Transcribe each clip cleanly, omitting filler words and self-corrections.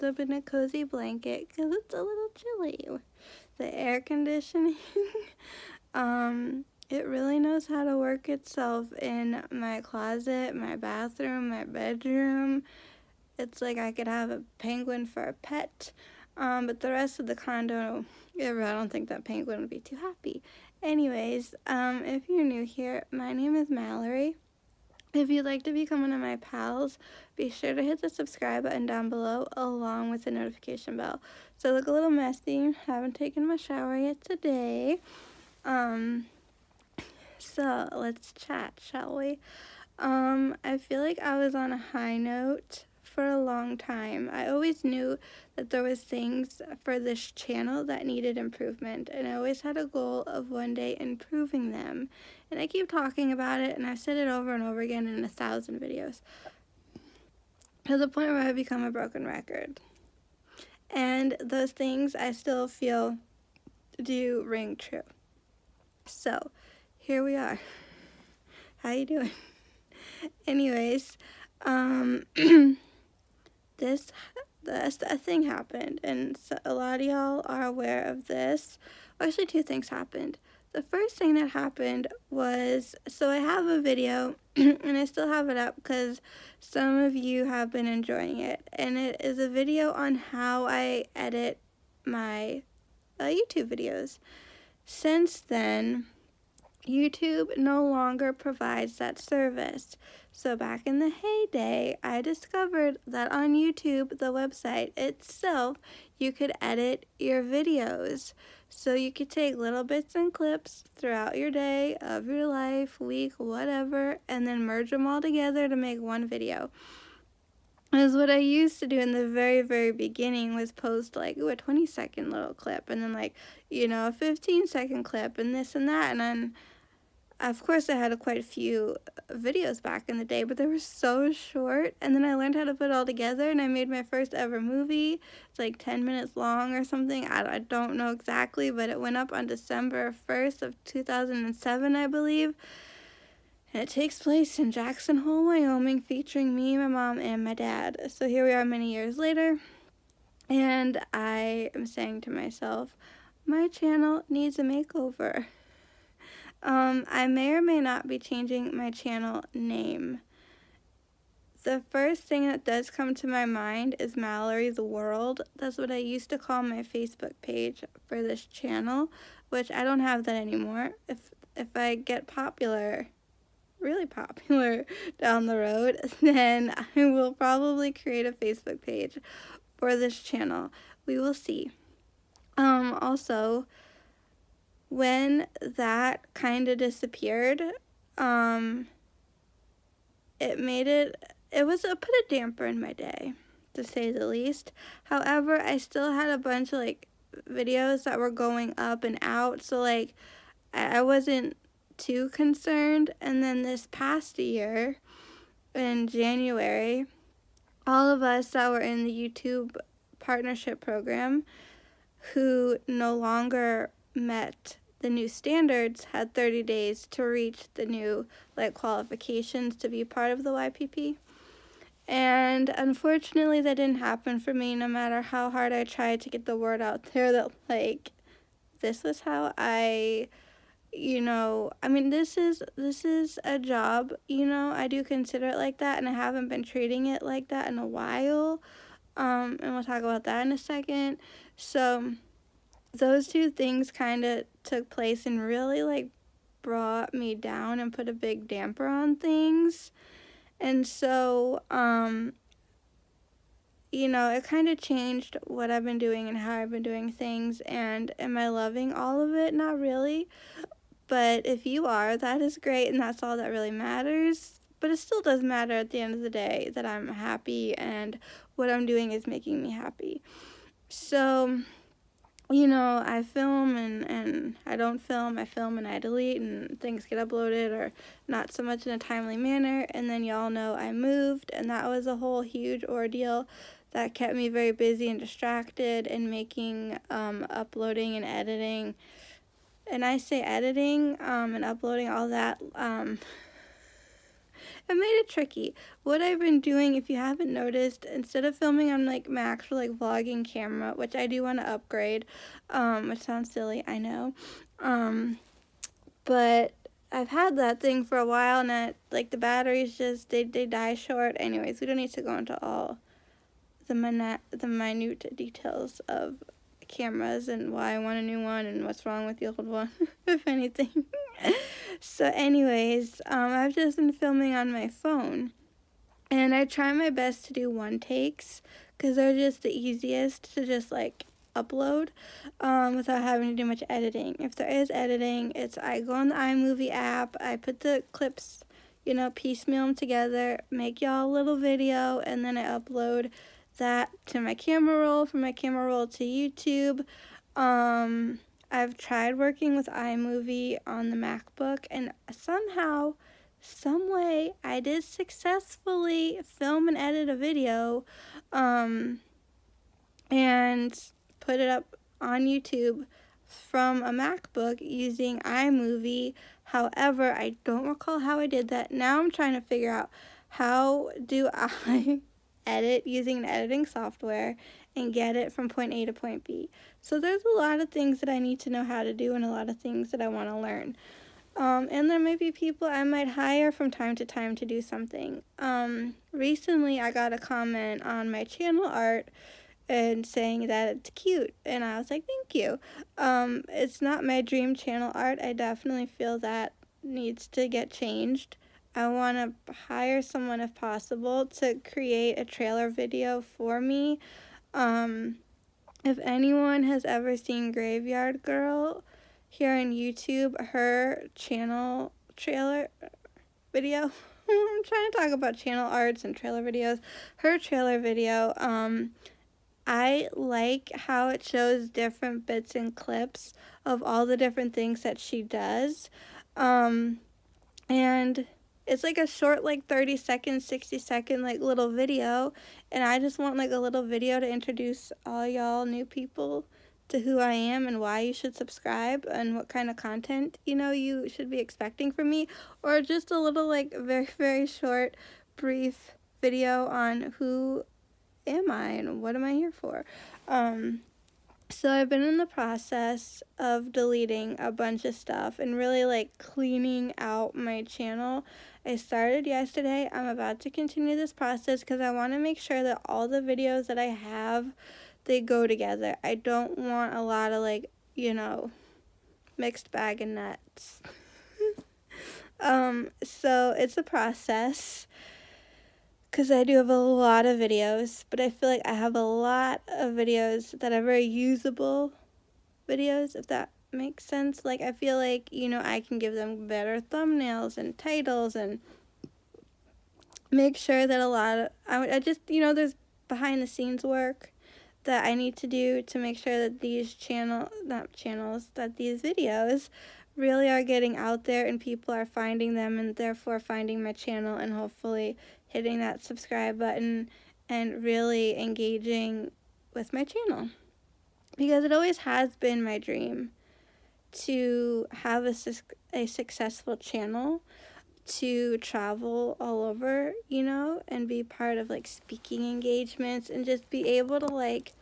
up in a cozy blanket because it's a little chilly. The air conditioning, it really knows how to work itself in my closet, my bathroom, my bedroom. It's like I could have a penguin for a pet, but the rest of the condo, I don't think that penguin would be too happy. Anyways, if you're new here, my name is Mallory. If you'd like to become one of my pals, be sure to hit the subscribe button down below along with the notification bell. So I look a little messy, haven't taken my shower yet today. So let's chat, shall we? I feel like I was on a high note for a long time. I always knew that there was things for this channel that needed improvement, and I always had a goal of one day improving them. And I keep talking about it, and I've said it over and over again in 1,000 videos, to the point where I've become a broken record. And those things I still feel do ring true. So here we are. How you doing? Anyways, this thing happened, and so a lot of y'all are aware of this. Actually, two things happened. The first thing that happened was, so I have a video, and I still have it up because some of you have been enjoying it, and it is a video on how I edit my YouTube videos. Since then, YouTube no longer provides that service. So back in the heyday, I discovered that on YouTube, the website itself, you could edit your videos. So you could take little bits and clips throughout your day, of your life, week, whatever, and then merge them all together to make one video. Is what I used to do in the very, very beginning, was post like a 20-second little clip, and then like, a 15-second clip, and this and that, and then of course I had quite a few videos back in the day, but they were so short, and then I learned how to put it all together, and I made my first ever movie. It's like 10 minutes long or something. I don't know exactly, but it went up on December 1st of 2007, I believe. And it takes place in Jackson Hole, Wyoming, featuring me, my mom, and my dad. So here we are many years later, and I am saying to myself, my channel needs a makeover. I may or may not be changing my channel name. The first thing that does come to my mind is Mallory's World. That's what I used to call my Facebook page for this channel, which I don't have that anymore. If I get popular, really popular down the road, then I will probably create a Facebook page for this channel. We will see. Also, when that kind of disappeared, it put a damper in my day, to say the least. However, I still had a bunch of like videos that were going up and out, so like I wasn't too concerned. And then this past year, in January, all of us that were in the YouTube partnership program who no longer met the new standards had 30 days to reach the new qualifications to be part of the YPP. And unfortunately that didn't happen for me, no matter how hard I tried to get the word out there that this was how this is a job, I do consider it like that, and I haven't been treating it like that in a while. And we'll talk about that in a second. So those two things kind of took place and really brought me down and put a big damper on things. And so, it kind of changed what I've been doing and how I've been doing things. And am I loving all of it? Not really. But if you are, that is great, and that's all that really matters. But it still does matter at the end of the day that I'm happy and what I'm doing is making me happy. So, I film and I don't film. I film and I delete, and things get uploaded or not so much in a timely manner. And then y'all know I moved, and that was a whole huge ordeal that kept me very busy and distracted and making uploading and editing. And I say editing and uploading, all that, I made it tricky. What I've been doing, if you haven't noticed, instead of filming on like Max or like vlogging camera, which I do want to upgrade, which sounds silly, I know, but I've had that thing for a while, and like the batteries just they die short. Anyways, we don't need to go into all the minute details of cameras and why I want a new one and what's wrong with the old one, if anything. So anyways, I've just been filming on my phone, and I try my best to do one takes because they're just the easiest to just like upload without having to do much editing. If there is editing, I go on the iMovie app, I put the clips, piecemeal them together, make y'all a little video, and then I upload that to my camera roll, from my camera roll to YouTube. I've tried working with iMovie on the MacBook, and somehow, some way, I did successfully film and edit a video, and put it up on YouTube from a MacBook using iMovie. However, I don't recall how I did that. Now I'm trying to figure out how do I edit using an editing software and get it from point A to point B. So there's a lot of things that I need to know how to do and a lot of things that I want to learn. And there may be people I might hire from time to time to do something. Recently I got a comment on my channel art and saying that it's cute, and I was like, thank you. It's not my dream channel art. I definitely feel that needs to get changed. I want to hire someone, if possible, to create a trailer video for me. If anyone has ever seen Graveyard Girl here on YouTube, her channel trailer video, I'm trying to talk about channel arts and trailer videos. Her trailer video, I like how it shows different bits and clips of all the different things that she does. And it's like a short, like 30-second, 60-second, like little video. And I just want like a little video to introduce all y'all new people to who I am and why you should subscribe and what kind of content, you should be expecting from me. Or just a little like very, very short, brief video on who am I and what am I here for. So I've been in the process of deleting a bunch of stuff and really like cleaning out my channel. I started yesterday. I'm about to continue this process because I want to make sure that all the videos that I have, they go together. I don't want a lot of like, mixed bag of nuts. So it's a process, because I do have a lot of videos, but I feel like I have a lot of videos that are very usable videos, if that makes sense. Like, I feel like, I can give them better thumbnails and titles and make sure that I just, there's behind the scenes work that I need to do to make sure that these that these videos really are getting out there and people are finding them and therefore finding my channel and hopefully hitting that subscribe button and really engaging with my channel. Because it always has been my dream to have a successful channel, to travel all over, and be part of like speaking engagements and just be able to like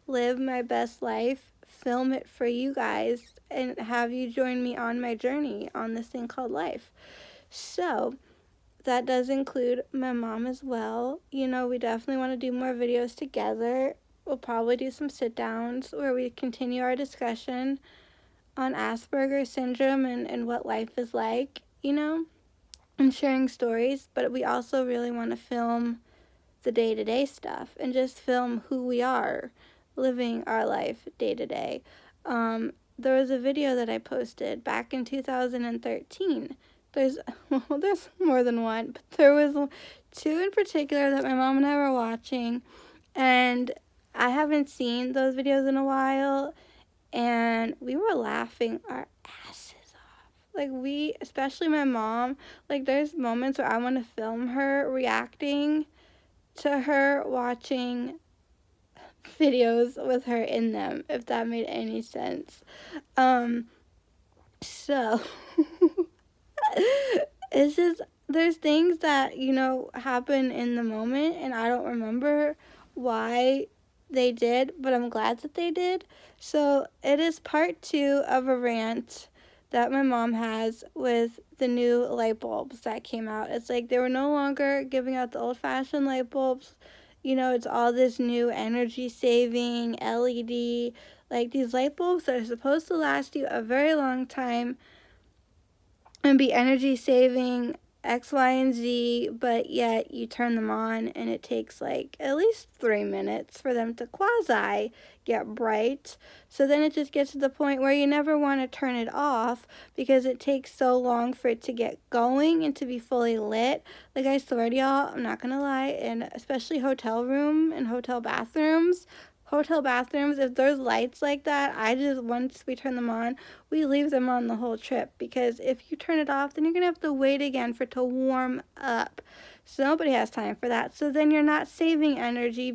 live my best life, film it for you guys, and have you join me on my journey on this thing called life. So that does include my mom as well. We definitely want to do more videos together. We'll probably do some sit-downs where we continue our discussion on Asperger's syndrome and what life is like, and sharing stories. But we also really want to film the day-to-day stuff and just film who we are living our life day-to-day. There was a video that I posted back in 2013. There's more than one, but there was two in particular that my mom and I were watching, and I haven't seen those videos in a while, and we were laughing our asses off. Like, especially my mom, like, there's moments where I want to film her reacting to her watching videos with her in them, if that made any sense. So it's just, there's things that, happen in the moment, and I don't remember why they did, but I'm glad that they did. So it is part 2 of a rant that my mom has with the new light bulbs that came out. It's like they were no longer giving out the old-fashioned light bulbs. It's all this new energy saving LED. Like, these light bulbs that are supposed to last you a very long time and be energy saving X, Y, and Z, but yet you turn them on and it takes like at least 3 minutes for them to quasi get bright. So then it just gets to the point where you never want to turn it off because it takes so long for it to get going and to be fully lit. Like, I swear to y'all, I'm not gonna lie, and especially hotel room and hotel bathrooms, if there's lights like that, once we turn them on, we leave them on the whole trip, because if you turn it off, then you're going to have to wait again for it to warm up. So nobody has time for that. So then you're not saving energy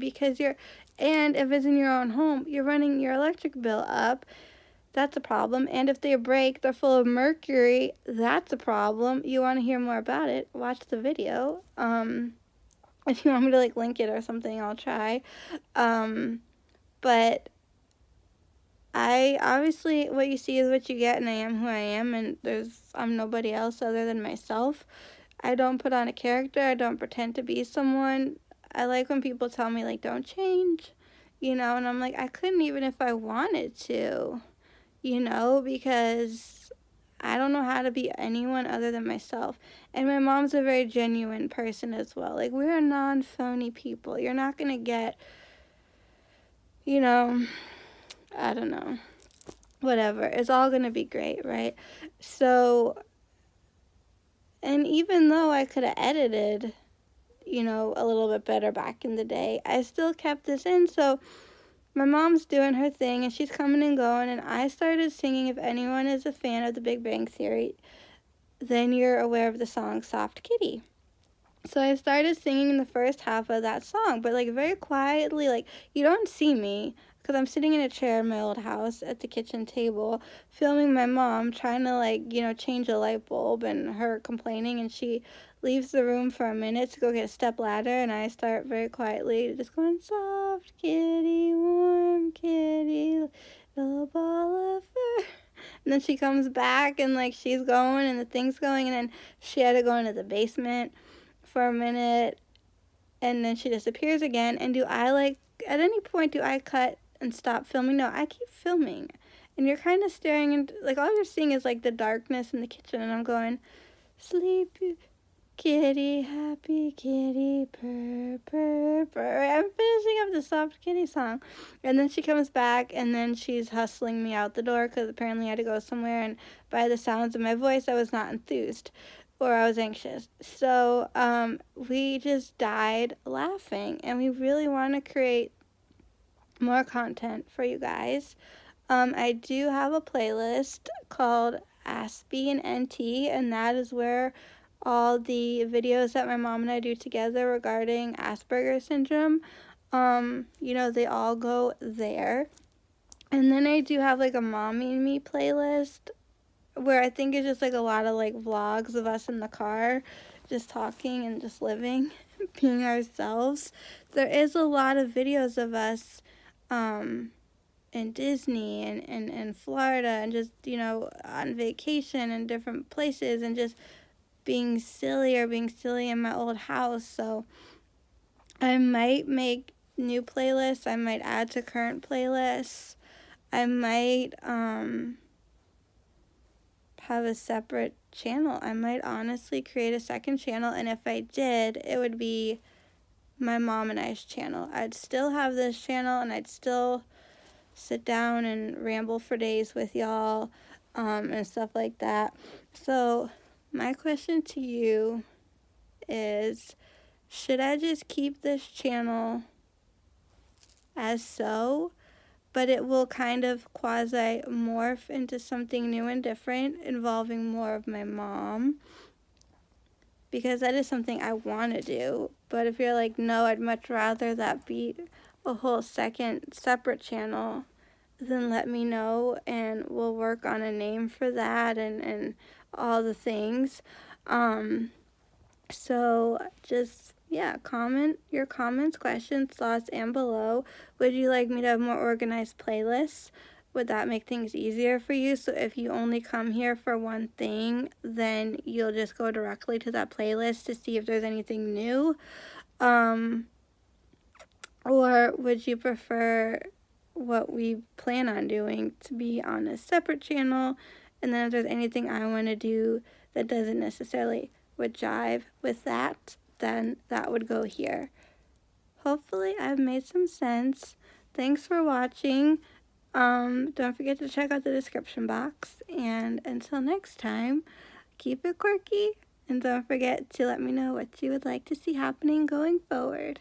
and if it's in your own home, you're running your electric bill up. That's a problem. And if they break, they're full of mercury. That's a problem. You want to hear more about it, watch the video. If you want me to link it or something, I'll try. But I obviously, what you see is what you get, and I am who I am, and I'm nobody else other than myself. I don't put on a character. I don't pretend to be someone. I like when people tell me don't change, and I'm like, I couldn't even if I wanted to, because I don't know how to be anyone other than myself. And my mom's a very genuine person as well. Like, we're non-phony people. You're not gonna get, I don't know, whatever. It's all going to be great, right? So, and even though I could have edited, a little bit better back in the day, I still kept this in. So my mom's doing her thing and she's coming and going, and I started singing. If anyone is a fan of The Big Bang Theory, then you're aware of the song Soft Kitty. So I started singing the first half of that song, but very quietly. You don't see me because I'm sitting in a chair in my old house at the kitchen table filming my mom trying to change a light bulb, and her complaining, and she leaves the room for a minute to go get a step ladder, and I start very quietly just going, soft kitty, warm kitty, little ball of fur. And then she comes back and she's going and the thing's going, and then she had to go into the basement for a minute, and then she disappears again. And at any point do I cut and stop filming? No, I keep filming, and you're kind of staring into all you're seeing is the darkness in the kitchen, and I'm going, sleepy kitty, happy kitty, purr, purr, purr. I'm finishing up the Soft Kitty song, and then she comes back, and then she's hustling me out the door because apparently I had to go somewhere, and by the sounds of my voice, I was not enthused, or I was anxious. So we just died laughing, and we really want to create more content for you guys. I do have a playlist called Aspie and NT, and that is where all the videos that my mom and I do together regarding Asperger's syndrome, they all go there. And then I do have a Mommy and Me playlist where I think it's just a lot of vlogs of us in the car just talking and just living, being ourselves. There is a lot of videos of us in Disney and Florida, and just on vacation in different places, and just being silly in my old house. So I might make new playlists. I might add to current playlists. I might have a separate channel. I might honestly create a second channel, and if I did, it would be my mom and I's channel. I'd still have this channel, and I'd still sit down and ramble for days with y'all and stuff like that. So my question to you is, should I just keep this channel as so, but it will kind of quasi morph into something new and different involving more of my mom? Because that is something I want to do. But if you're no, I'd much rather that be a whole second separate channel, then let me know, and we'll work on a name for that and all the things. So just, yeah, comment your comments, questions, thoughts, and below. Would you like me to have more organized playlists? Would that make things easier for you? So if you only come here for one thing, then you'll just go directly to that playlist to see if there's anything new. Or would you prefer what we plan on doing to be on a separate channel? And then if there's anything I want to do that doesn't necessarily would jive with that, then that would go here. Hopefully I've made some sense. Thanks for watching. Don't forget to check out the description box. And until next time, keep it quirky. And don't forget to let me know what you would like to see happening going forward.